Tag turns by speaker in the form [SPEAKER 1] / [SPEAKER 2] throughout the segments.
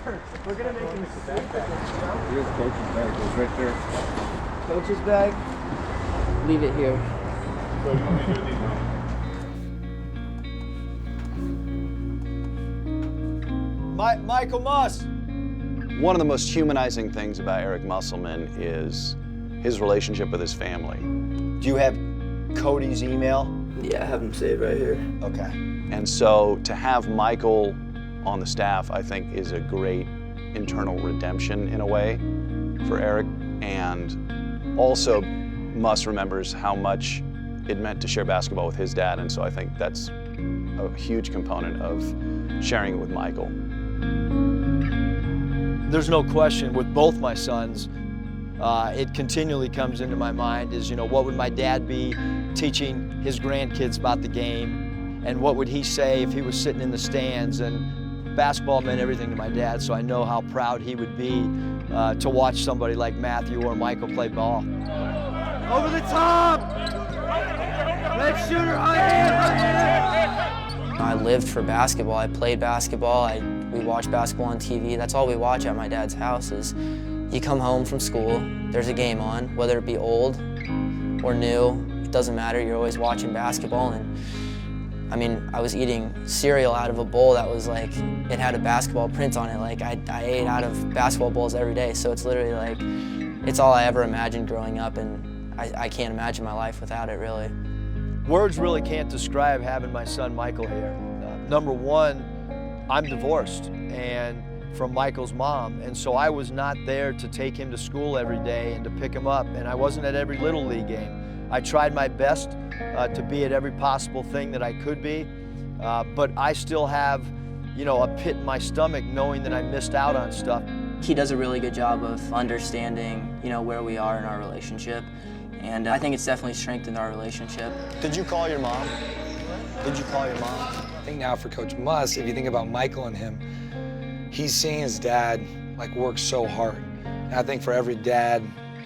[SPEAKER 1] We're gonna make him sit.
[SPEAKER 2] Here's coach's bag. Goes right there.
[SPEAKER 1] Coach's bag. Leave it here.
[SPEAKER 2] So you want me to do these now?
[SPEAKER 3] Michael Muss.
[SPEAKER 4] One of the most humanizing things about Eric Musselman is his relationship with his family.
[SPEAKER 3] Do you have Cody's email?
[SPEAKER 1] Yeah, I have him saved right here.
[SPEAKER 3] Okay.
[SPEAKER 4] And so to have Michael on the staff, I think, is a great internal redemption in a way for Eric. And also, Muss remembers how much it meant to share basketball with his dad, and so I think that's a huge component of sharing it with Michael.
[SPEAKER 3] There's no question with both my sons, it continually comes into my mind is, what would my dad be teaching his grandkids about the game, and what would he say if he was sitting in the stands? And basketball meant everything to my dad, so I know how proud he would be to watch somebody like Matthew or Michael play ball.
[SPEAKER 1] Over the top! Red shooter, high hand!
[SPEAKER 5] I lived for basketball. I played basketball. We watched basketball on TV. That's all we watch at my dad's house is you come home from school, there's a game on, whether it be old or new, it doesn't matter. You're always watching basketball. And I mean, I was eating cereal out of a bowl that was like, it had a basketball print on it. Like I ate out of basketball bowls every day. So it's literally like, it's all I ever imagined growing up, and I can't imagine my life without it, really.
[SPEAKER 3] Words really can't describe having my son Michael here. Number one, I'm divorced and from Michael's mom, and so I was not there to take him to school every day and to pick him up, and I wasn't at every Little League game. I tried my best to be at every possible thing that I could be, but I still have, a pit in my stomach knowing that I missed out on stuff.
[SPEAKER 5] He does a really good job of understanding, where we are in our relationship, and I think it's definitely strengthened our relationship.
[SPEAKER 3] Did you call your mom? Did you call your mom?
[SPEAKER 6] I think now for Coach Muss, if you think about Michael and him, he's seeing his dad work so hard. And I think for every dad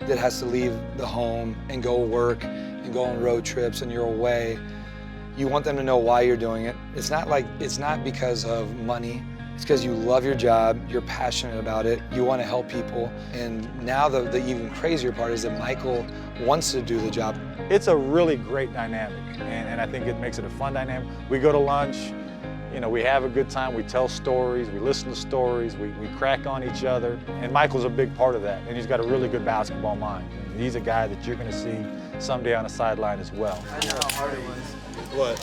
[SPEAKER 6] that has to leave the home and go work and go on road trips and you're away, you want them to know why you're doing it. It's not because of money. It's because you love your job, you're passionate about it, you want to help people. And now the even crazier part is that Michael wants to do the job.
[SPEAKER 2] It's a really great dynamic, and I think it makes it a fun dynamic. We go to lunch, we have a good time, we tell stories, we listen to stories, we crack on each other, and Michael's a big part of that, and he's got a really good basketball mind. And he's a guy that you're going to see someday on the sideline as well.
[SPEAKER 1] I know how hard it was.
[SPEAKER 2] What?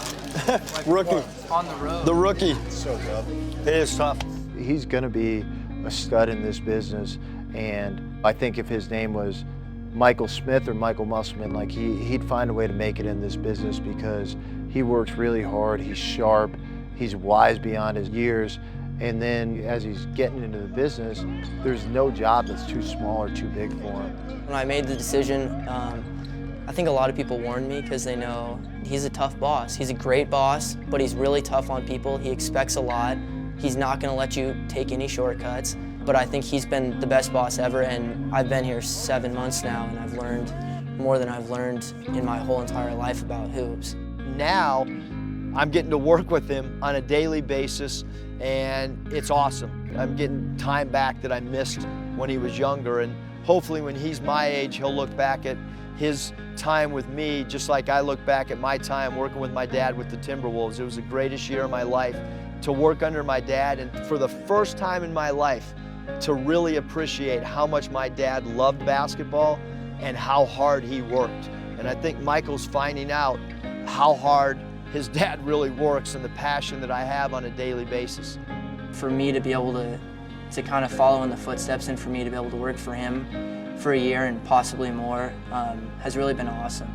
[SPEAKER 3] Rookie.
[SPEAKER 1] On the road.
[SPEAKER 3] The rookie.
[SPEAKER 2] So tough.
[SPEAKER 3] It is tough.
[SPEAKER 7] He's going to be a stud in this business, and I think if his name was Michael Smith or Michael Musselman, he'd find a way to make it in this business because he works really hard, he's sharp, he's wise beyond his years, and then as he's getting into the business, there's no job that's too small or too big for him.
[SPEAKER 5] When I made the decision, I think a lot of people warned me because they know he's a tough boss. He's a great boss, but he's really tough on people. He expects a lot. He's not going to let you take any shortcuts. But I think he's been the best boss ever, and I've been here 7 months now, and I've learned more than I've learned in my whole entire life about hoops.
[SPEAKER 3] Now, I'm getting to work with him on a daily basis, and it's awesome. I'm getting time back that I missed when he was younger, and hopefully when he's my age, he'll look back at his time with me just like I look back at my time working with my dad with the Timberwolves. It was the greatest year of my life to work under my dad, and for the first time in my life, to really appreciate how much my dad loved basketball and how hard he worked. And I think Michael's finding out how hard his dad really works and the passion that I have on a daily basis.
[SPEAKER 5] For me to be able to kind of follow in the footsteps and for me to be able to work for him for a year and possibly more has really been awesome.